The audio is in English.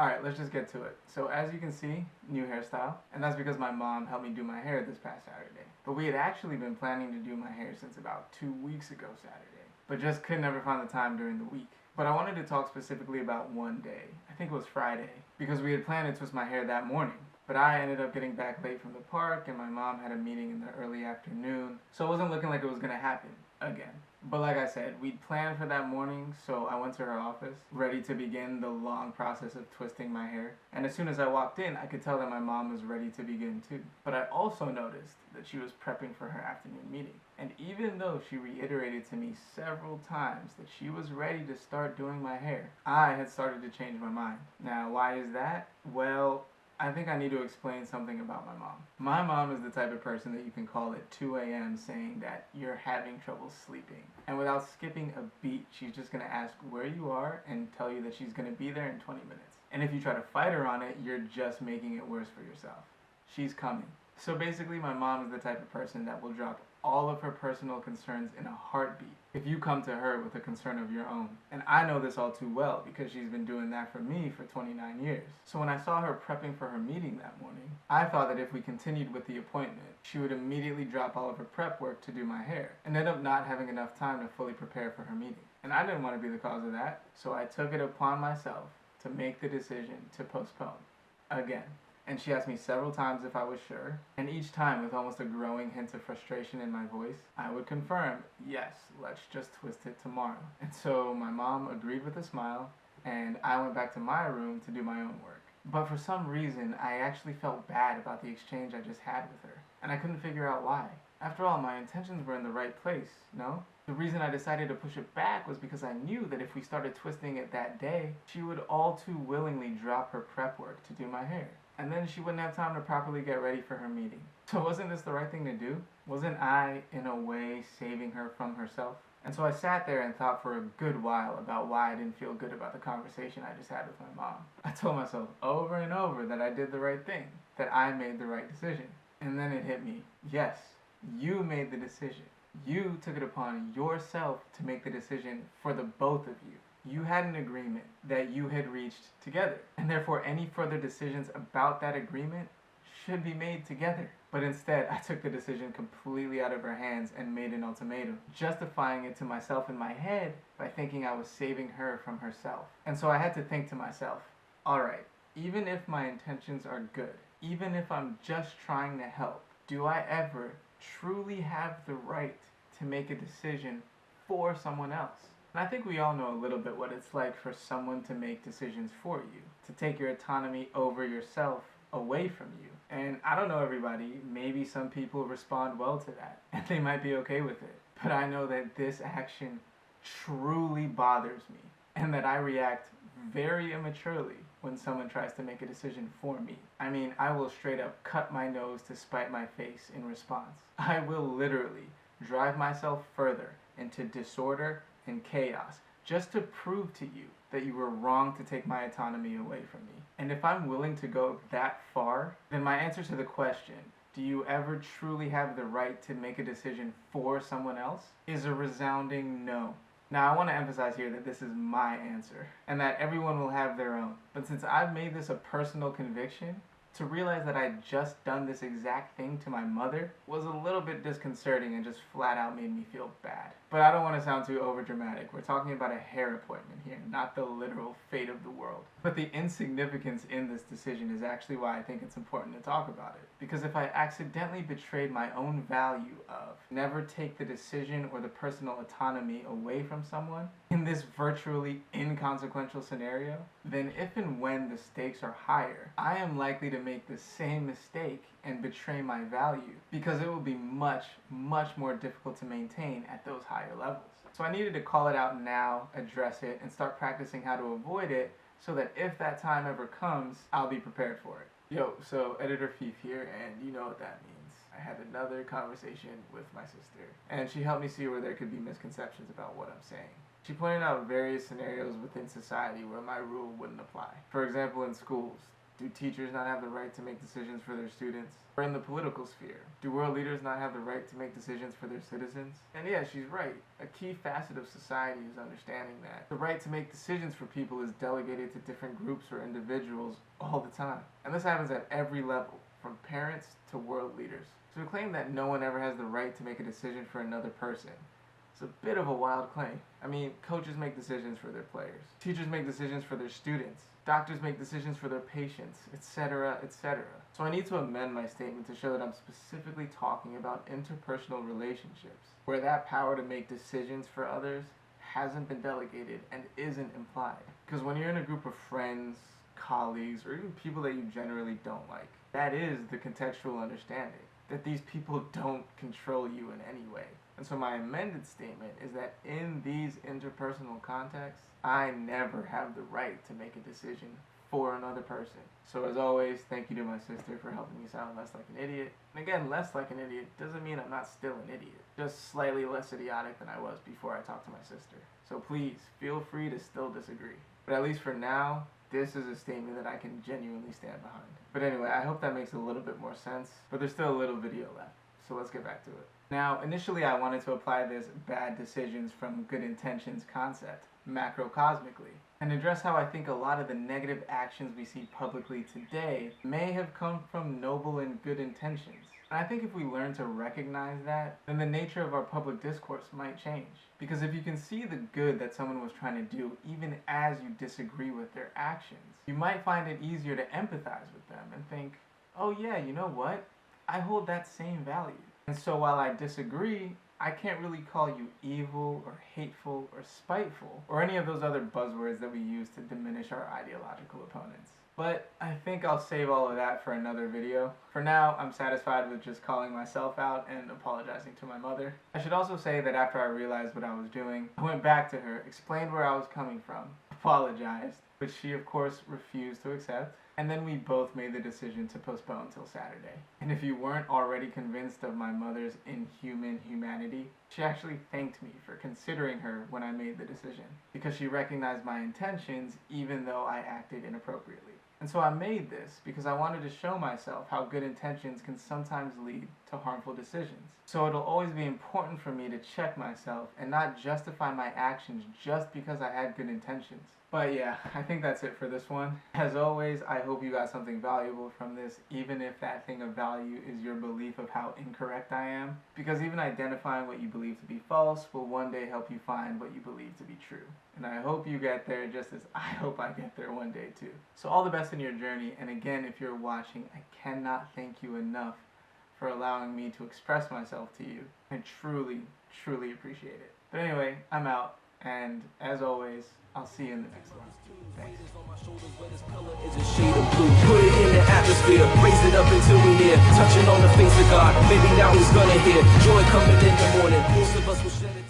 Alright, let's just get to it. So as you can see, new hairstyle, and that's because my mom helped me do my hair this past Saturday. But we had actually been planning to do my hair since about 2 weeks ago Saturday, but just could never find the time during the week. But I wanted to talk specifically about one day, I think it was Friday, because we had planned to twist my hair that morning. But I ended up getting back late from the park, and my mom had a meeting in the early afternoon, so it wasn't looking like it was gonna happen again. But like I said, we'd planned for that morning, so I went to her office, ready to begin the long process of twisting my hair. And as soon as I walked in, I could tell that my mom was ready to begin too. But I also noticed that she was prepping for her afternoon meeting. And even though she reiterated to me several times that she was ready to start doing my hair, I had started to change my mind. Now, why is that? Well, I think I need to explain something about my mom. My mom is the type of person that you can call at 2 a.m. saying that you're having trouble sleeping. And without skipping a beat, she's just gonna ask where you are and tell you that she's gonna be there in 20 minutes. And if you try to fight her on it, you're just making it worse for yourself. She's coming. So basically, my mom is the type of person that will drop all of her personal concerns in a heartbeat if you come to her with a concern of your own. And I know this all too well because she's been doing that for me for 29 years. So when I saw her prepping for her meeting that morning, I thought that if we continued with the appointment, she would immediately drop all of her prep work to do my hair and end up not having enough time to fully prepare for her meeting. And I didn't want to be the cause of that, so I took it upon myself to make the decision to postpone again. And she asked me several times if I was sure, and each time with almost a growing hint of frustration in my voice, I would confirm, yes, let's just twist it tomorrow. And so my mom agreed with a smile, and I went back to my room to do my own work. But for some reason, I actually felt bad about the exchange I just had with her, and I couldn't figure out why. After all, my intentions were in the right place, no? The reason I decided to push it back was because I knew that if we started twisting it that day, she would all too willingly drop her prep work to do my hair. And then she wouldn't have time to properly get ready for her meeting. So wasn't this the right thing to do? Wasn't I, in a way, saving her from herself? And so I sat there and thought for a good while about why I didn't feel good about the conversation I just had with my mom. I told myself over and over that I did the right thing, that I made the right decision. And then it hit me. Yes, you made the decision. You took it upon yourself to make the decision for the both of you. You had an agreement that you had reached together, and therefore any further decisions about that agreement should be made together. But instead, I took the decision completely out of her hands and made an ultimatum, justifying it to myself in my head by thinking I was saving her from herself. And so I had to think to myself, alright, even if my intentions are good, even if I'm just trying to help, do I ever truly have the right to make a decision for someone else? And I think we all know a little bit what it's like for someone to make decisions for you, to take your autonomy over yourself away from you. And I don't know everybody, maybe some people respond well to that, and they might be okay with it. But I know that this action truly bothers me, and that I react very immaturely when someone tries to make a decision for me. I mean, I will straight up cut my nose to spite my face in response. I will literally drive myself further into disorder and chaos just to prove to you that you were wrong to take my autonomy away from me. And if I'm willing to go that far, then my answer to the question, do you ever truly have the right to make a decision for someone else, is a resounding no. Now I want to emphasize here that this is my answer, and that everyone will have their own. But since I've made this a personal conviction, to realize that I'd just done this exact thing to my mother was a little bit disconcerting and just flat out made me feel bad. But I don't want to sound too overdramatic. We're talking about a hair appointment here, not the literal fate of the world. But the insignificance in this decision is actually why I think it's important to talk about it. Because if I accidentally betrayed my own value of never take the decision or the personal autonomy away from someone in this virtually inconsequential scenario, then if and when the stakes are higher, I am likely to make the same mistake and betray my value because it will be much, much more difficult to maintain at those higher levels. So I needed to call it out now, address it, and start practicing how to avoid it so that if that time ever comes, I'll be prepared for it. Yo, so Editor Fief here, and you know what that means. I had another conversation with my sister, and she helped me see where there could be misconceptions about what I'm saying. She pointed out various scenarios within society where my rule wouldn't apply. For example, in schools, Do teachers not have the right to make decisions for their students? Or in the political sphere, do world leaders not have the right to make decisions for their citizens? And yeah, she's right. A key facet of society is understanding that the right to make decisions for people is delegated to different groups or individuals all the time. And this happens at every level, from parents to world leaders. So to claim that no one ever has the right to make a decision for another person, it's a bit of a wild claim. I mean, coaches make decisions for their players. Teachers make decisions for their students. Doctors make decisions for their patients, etc., etc. So I need to amend my statement to show that I'm specifically talking about interpersonal relationships, where that power to make decisions for others hasn't been delegated and isn't implied. Because when you're in a group of friends, colleagues, or even people that you generally don't like, that is the contextual understanding, that these people don't control you in any way. And so my amended statement is that in these interpersonal contexts, I never have the right to make a decision for another person. So as always, thank you to my sister for helping me sound less like an idiot. And again, less like an idiot doesn't mean I'm not still an idiot. Just slightly less idiotic than I was before I talked to my sister. So please, feel free to still disagree. But at least for now, this is a statement that I can genuinely stand behind. But anyway, I hope that makes a little bit more sense. But there's still a little video left. So let's get back to it. Now, initially I wanted to apply this bad decisions from good intentions concept macrocosmically and address how I think a lot of the negative actions we see publicly today may have come from noble and good intentions. And I think if we learn to recognize that, then the nature of our public discourse might change. Because if you can see the good that someone was trying to do, even as you disagree with their actions, you might find it easier to empathize with them and think, oh yeah, you know what? I hold that same value. And so while I disagree, I can't really call you evil or hateful or spiteful or any of those other buzzwords that we use to diminish our ideological opponents. But I think I'll save all of that for another video. For now, I'm satisfied with just calling myself out and apologizing to my mother. I should also say that after I realized what I was doing, I went back to her, explained where I was coming from, apologized, which she of course refused to accept. And then we both made the decision to postpone till Saturday. And if you weren't already convinced of my mother's inhuman humanity, she actually thanked me for considering her when I made the decision, because she recognized my intentions even though I acted inappropriately. And so I made this because I wanted to show myself how good intentions can sometimes lead to harmful decisions. So it'll always be important for me to check myself and not justify my actions just because I had good intentions. But yeah, I think that's it for this one. As always, I hope you got something valuable from this, even if that thing of value is your belief of how incorrect I am. Because even identifying what you believe to be false will one day help you find what you believe to be true. And I hope you get there just as I hope I get there one day too. So all the best in your journey, and again, if you're watching, I cannot thank you enough for allowing me to express myself to you. I truly, truly appreciate it. But anyway, I'm out, and as always, I'll see you in the next one. Thanks. Put it in the atmosphere, raise it up until we near, touching on the face of God. Maybe now he's gonna hear joy coming in the morning. Most of us will shed it.